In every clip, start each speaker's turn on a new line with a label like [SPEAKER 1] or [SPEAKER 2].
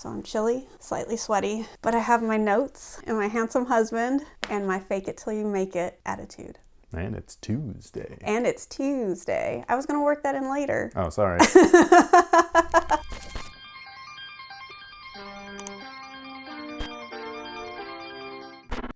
[SPEAKER 1] So I'm chilly, slightly sweaty, but I have my notes and my handsome husband and my fake it till you make it attitude.
[SPEAKER 2] And it's Tuesday.
[SPEAKER 1] And it's Tuesday. I was gonna work that in later.
[SPEAKER 2] Oh, sorry.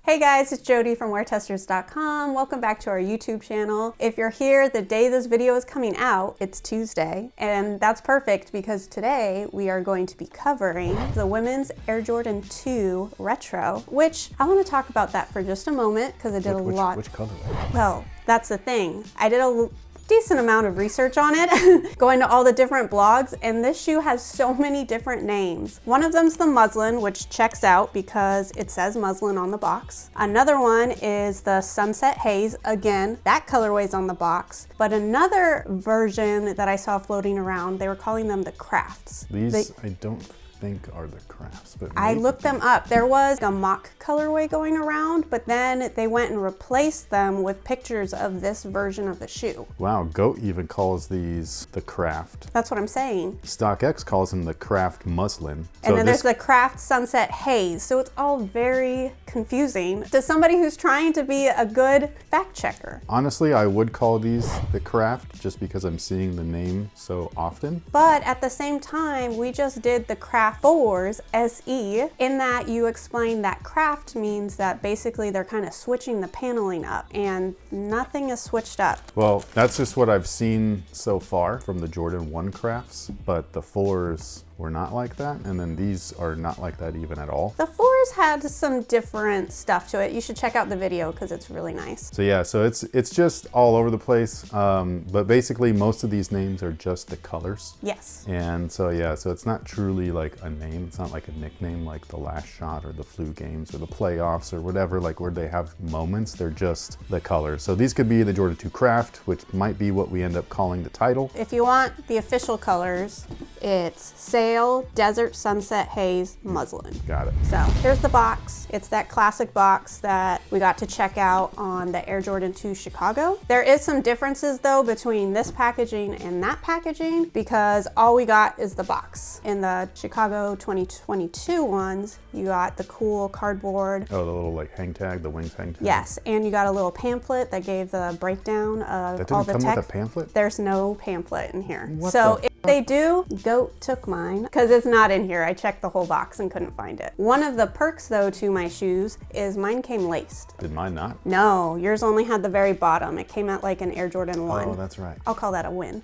[SPEAKER 1] Hey guys, it's Jody from WearTesters.com. Welcome back to our YouTube channel. If you're here the day this video is coming out, it's Tuesday, and that's perfect because today we are going to be covering the women's Air Jordan 2 Retro, which I want to talk about that for just a moment because I did a lot.
[SPEAKER 2] Which color?
[SPEAKER 1] Well, that's the thing. I did a decent amount of research on it, going to all the different blogs, and this shoe has so many different names. One of them's the muslin, which checks out because it says muslin on the box. Another one is the Sunset Haze. Again, that colorway's on the box. But another version that I saw floating around, they were calling them the Crafts.
[SPEAKER 2] These I don't think are the Crafts, but
[SPEAKER 1] I looked them up. There was a mock colorway going around, but then they went and replaced them with pictures of this version of the shoe.
[SPEAKER 2] Wow, Goat even calls these the Craft.
[SPEAKER 1] That's what I'm saying.
[SPEAKER 2] StockX calls them the Craft Muslin.
[SPEAKER 1] And then there's the Craft Sunset Haze. So it's all very confusing to somebody who's trying to be a good fact checker.
[SPEAKER 2] Honestly, I would call these the Craft just because I'm seeing the name so often.
[SPEAKER 1] But at the same time, we just did the Craft 4s SE, in that you explained that craft means that basically they're kind of switching the paneling up, and nothing is switched up.
[SPEAKER 2] Well, that's just what I've seen so far from the Jordan 1 Crafts, but the 4s were not like that, and then these are not like that even at all.
[SPEAKER 1] The 4s had some different stuff to it. You should check out the video because it's really nice.
[SPEAKER 2] So yeah, so it's just all over the place, but basically most of these names are just the colors.
[SPEAKER 1] Yes.
[SPEAKER 2] And so yeah, so it's not truly like a name. It's not like a nickname like the Last Shot or the Flu Games or the Playoffs or whatever, like where they have moments. They're just the colors. So these could be the Jordan 2 Craft, which might be what we end up calling the title.
[SPEAKER 1] If you want the official colors, it's Sail, Desert, Sunset, Haze, Muslin.
[SPEAKER 2] Got it.
[SPEAKER 1] So here's the box. It's that classic box that we got to check out on the Air Jordan 2 Chicago. There is some differences though between this packaging and that packaging because all we got is the box. In the Chicago 2022 ones, you got the cool cardboard.
[SPEAKER 2] Oh, the little like hang tag, the wings hang tag.
[SPEAKER 1] Yes, and you got a little pamphlet that gave the breakdown of
[SPEAKER 2] That
[SPEAKER 1] all
[SPEAKER 2] didn't
[SPEAKER 1] the
[SPEAKER 2] come
[SPEAKER 1] tech.
[SPEAKER 2] with a pamphlet?
[SPEAKER 1] There's no pamphlet in here.
[SPEAKER 2] What
[SPEAKER 1] So
[SPEAKER 2] the
[SPEAKER 1] if they do, Goat took mine because it's not in here. I checked the whole box and couldn't find it. One of the perks though to my shoes is mine came laced.
[SPEAKER 2] Did mine not?
[SPEAKER 1] No, yours only had the very bottom. It came out like an Air Jordan 1.
[SPEAKER 2] Oh, that's right.
[SPEAKER 1] I'll call that a win.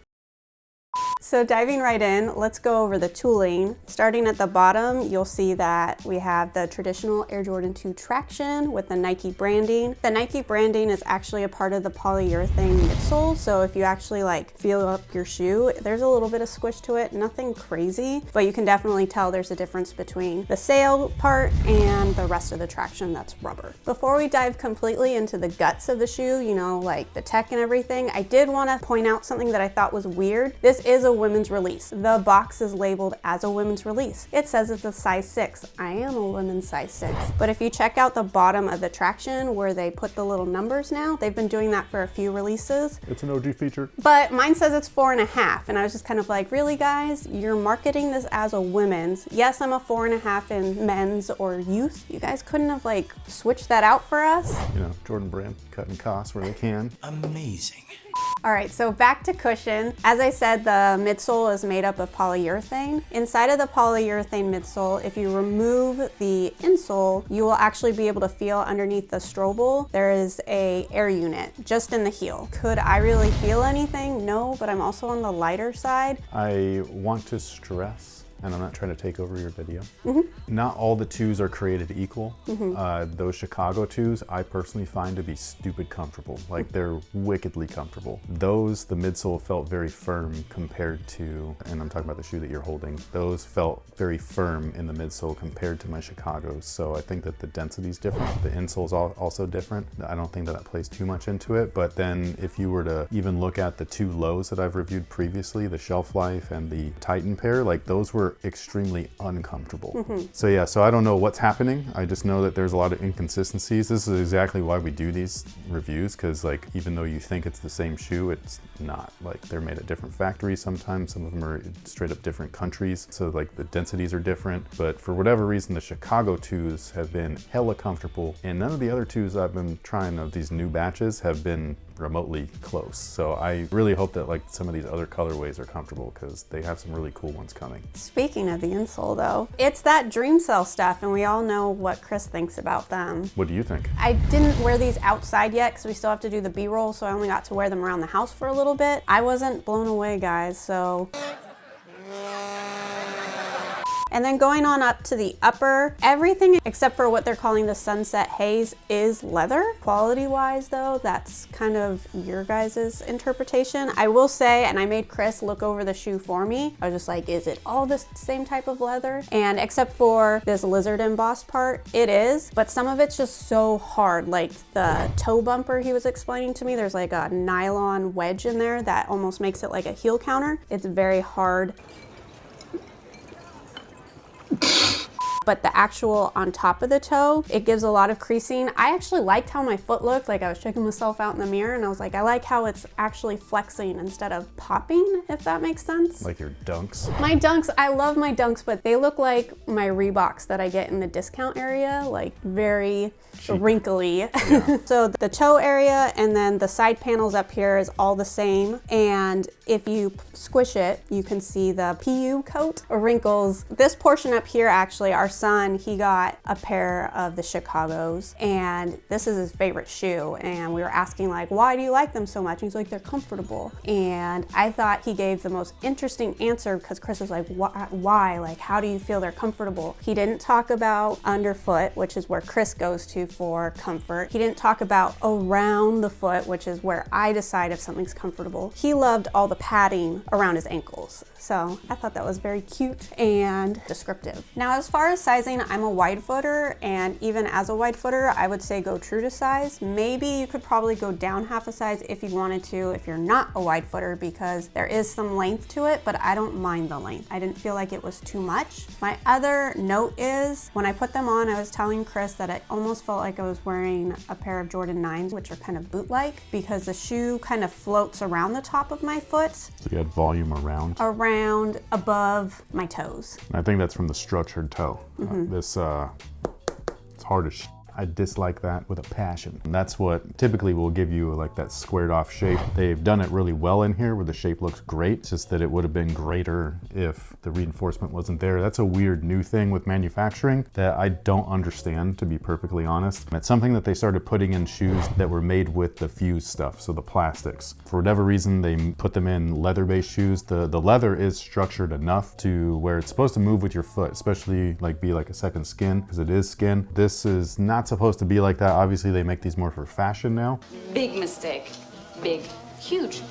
[SPEAKER 1] So diving right in, let's go over the tooling. Starting at the bottom, you'll see that we have the traditional Air Jordan 2 traction with the Nike branding. The Nike branding is actually a part of the polyurethane midsole, so if you actually like feel up your shoe, there's a little bit of squish to it, nothing crazy, but you can definitely tell there's a difference between the sail part and the rest of the traction that's rubber. Before we dive completely into the guts of the shoe, you know, like the tech and everything, I did want to point out something that I thought was weird. This is a women's release. The box is labeled as a women's release. It says it's a size 6. I am a women's size 6. But if you check out the bottom of the traction where they put the little numbers now, they've been doing that for a few releases.
[SPEAKER 2] It's an OG feature.
[SPEAKER 1] But mine says it's 4.5, and I was just kind of like, really guys? You're marketing this as a women's. Yes, I'm a 4.5 in men's or youth. You guys couldn't have like switched that out for us?
[SPEAKER 2] You know, Jordan brand cutting costs where they can.
[SPEAKER 3] Amazing.
[SPEAKER 1] All right, so back to cushion. As I said, the midsole is made up of polyurethane. Inside of the polyurethane midsole, if you remove the insole, you will actually be able to feel underneath the strobel. There is a air unit just in the heel. Could I really feel anything? No, but I'm also on the lighter side.
[SPEAKER 2] I want to stress, and I'm not trying to take over your video. Not all the 2s are created equal. Those Chicago 2s, I personally find to be stupid comfortable. Like they're wickedly comfortable. Those, the midsole felt very firm compared to, and I'm talking about the shoe that you're holding, those felt very firm in the midsole compared to my Chicagos. So I think that the density is different. The insole's also different. I don't think that plays too much into it. But then if you were to even look at the 2 lows that I've reviewed previously, the Shelf Life and the Titan pair, like those were or extremely uncomfortable. So yeah, so I don't know what's happening. I just know that there's a lot of inconsistencies. This is exactly why we do these reviews, because like even though you think it's the same shoe, it's not. Like they're made at different factories sometimes. Some of them are straight up different countries, so like the densities are different. But for whatever reason, the Chicago 2s have been hella comfortable, and none of the other 2s I've been trying of these new batches have been remotely close. So I really hope that like some of these other colorways are comfortable, because they have some really cool ones coming.
[SPEAKER 1] Speaking of the insole though, it's that Dream Cell stuff, and we all know what Chris thinks about them.
[SPEAKER 2] What do you think?
[SPEAKER 1] I didn't wear these outside yet because we still have to do the B-roll, so I only got to wear them around the house for a little bit. I wasn't blown away, guys, so. And then going on up to the upper, everything except for what they're calling the Sunset Haze is leather. Quality-wise though, that's kind of your guys' interpretation. I will say, and I made Chris look over the shoe for me, I was just like, is it all the same type of leather? And except for this lizard embossed part, it is, but some of it's just so hard. Like the toe bumper he was explaining to me, there's like a nylon wedge in there that almost makes it like a heel counter. It's very hard. But the actual on top of the toe, it gives a lot of creasing. I actually liked how my foot looked. Like I was checking myself out in the mirror and I was like, I like how it's actually flexing instead of popping, if that makes sense.
[SPEAKER 2] Like your dunks?
[SPEAKER 1] My dunks, I love my dunks, but they look like my Reeboks that I get in the discount area, like very cheap. Wrinkly. Yeah. So the toe area and then the side panels up here is all the same. And if you squish it, you can see the PU coat or wrinkles. This portion up here, actually, our son, he got a pair of the Chicagos, and this is his favorite shoe. And we were asking like, why do you like them so much? And he's like, they're comfortable. And I thought he gave the most interesting answer, because Chris was like, why? Like, how do you feel they're comfortable? He didn't talk about underfoot, which is where Chris goes to for comfort. He didn't talk about around the foot, which is where I decide if something's comfortable. He loved all the padding around his ankles. So I thought that was very cute and descriptive. Now, as far as sizing, I'm a wide footer, and even as a wide footer, I would say go true to size. Maybe you could probably go down half a size if you wanted to, if you're not a wide footer, because there is some length to it, but I don't mind the length. I didn't feel like it was too much. My other note is, when I put them on, I was telling Chris that it almost felt like I was wearing a pair of Jordan 9s, which are kind of boot-like, because the shoe kind of floats around the top of my foot.
[SPEAKER 2] So you had volume around,
[SPEAKER 1] above my toes.
[SPEAKER 2] I think that's from the structured toe. It's hard as shit. I dislike that with a passion. And that's what typically will give you like that squared off shape. They've done it really well in here where the shape looks great. It's just that it would have been greater if the reinforcement wasn't there. That's a weird new thing with manufacturing that I don't understand, to be perfectly honest. It's something that they started putting in shoes that were made with the fused stuff, so the plastics. For whatever reason, they put them in leather-based shoes. The leather is structured enough to where it's supposed to move with your foot, especially like be like a second skin, because it is skin. This is not supposed to be like that. Obviously, they make these more for fashion now.
[SPEAKER 3] Big mistake. Big. Huge.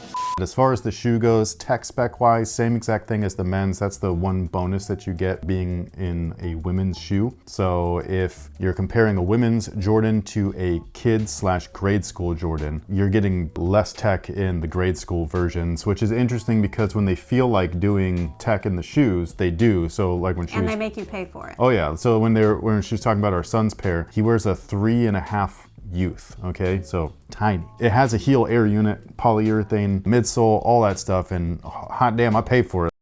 [SPEAKER 2] As far as the shoe goes, tech spec wise, same exact thing as the men's. That's the one bonus that you get being in a women's shoe. So if you're comparing a women's Jordan to a kid/grade school Jordan, you're getting less tech in the grade school versions, which is interesting because when they feel like doing tech in the shoes, they do. So like when she
[SPEAKER 1] and they make you pay for it.
[SPEAKER 2] Oh yeah. So when she was talking about our son's pair, he wears a 3.5 youth, okay? So tiny. It has a heel air unit, polyurethane, midsole, all that stuff, and hot damn, I paid for it.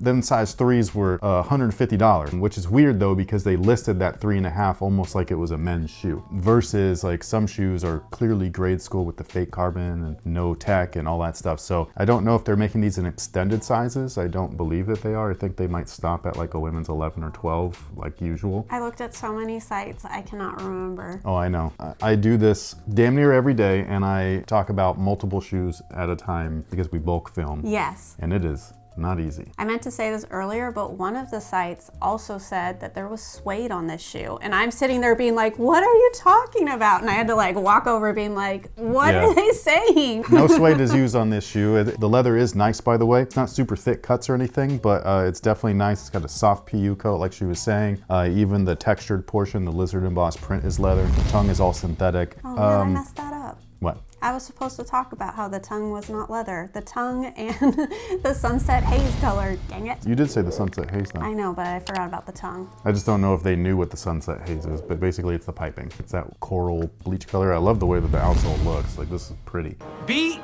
[SPEAKER 2] Them size 3s were $150, which is weird though because they listed that 3.5 almost like it was a men's shoe, versus like some shoes are clearly grade school with the fake carbon and no tech and all that stuff. So I don't know if they're making these in extended sizes. I don't believe that they are. I think they might stop at like a women's 11 or 12 like usual.
[SPEAKER 1] I looked at so many sites, I cannot remember.
[SPEAKER 2] Oh, I know. I do this damn near every day, and I talk about multiple shoes at a time because we bulk film.
[SPEAKER 1] Yes.
[SPEAKER 2] And it is not easy.
[SPEAKER 1] I meant to say this earlier, but one of the sites also said that there was suede on this shoe. And I'm sitting there being like, what are you talking about? And I had to like walk over being like, what are they saying?
[SPEAKER 2] No suede is used on this shoe. The leather is nice, by the way. It's not super thick cuts or anything, but it's definitely nice. It's got a soft PU coat, like she was saying. Even the textured portion, the lizard embossed print is leather. The tongue is all synthetic.
[SPEAKER 1] Oh man, I messed that up.
[SPEAKER 2] What?
[SPEAKER 1] I was supposed to talk about how the tongue was not leather. The tongue and the sunset haze color. Dang it.
[SPEAKER 2] You did say the sunset haze though.
[SPEAKER 1] I know, but I forgot about the tongue.
[SPEAKER 2] I just don't know if they knew what the sunset haze is, but basically it's the piping. It's that coral bleach color. I love the way that the outsole looks. Like, this is pretty.
[SPEAKER 4] beautiful.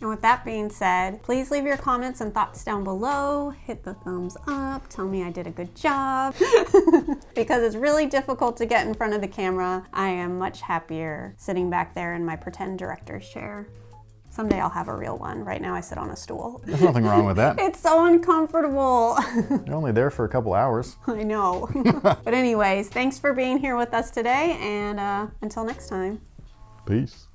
[SPEAKER 1] And with that being said, please leave your comments and thoughts down below. Hit the thumbs up. Tell me I did a good job. Because it's really difficult to get in front of the camera. I am much happier sitting back there in my pretend director's chair. Someday I'll have a real one. Right now I sit on a stool.
[SPEAKER 2] There's nothing wrong with that.
[SPEAKER 1] It's so uncomfortable.
[SPEAKER 2] You're only there for a couple hours.
[SPEAKER 1] I know. But anyways, thanks for being here with us today, and until next time.
[SPEAKER 2] Peace.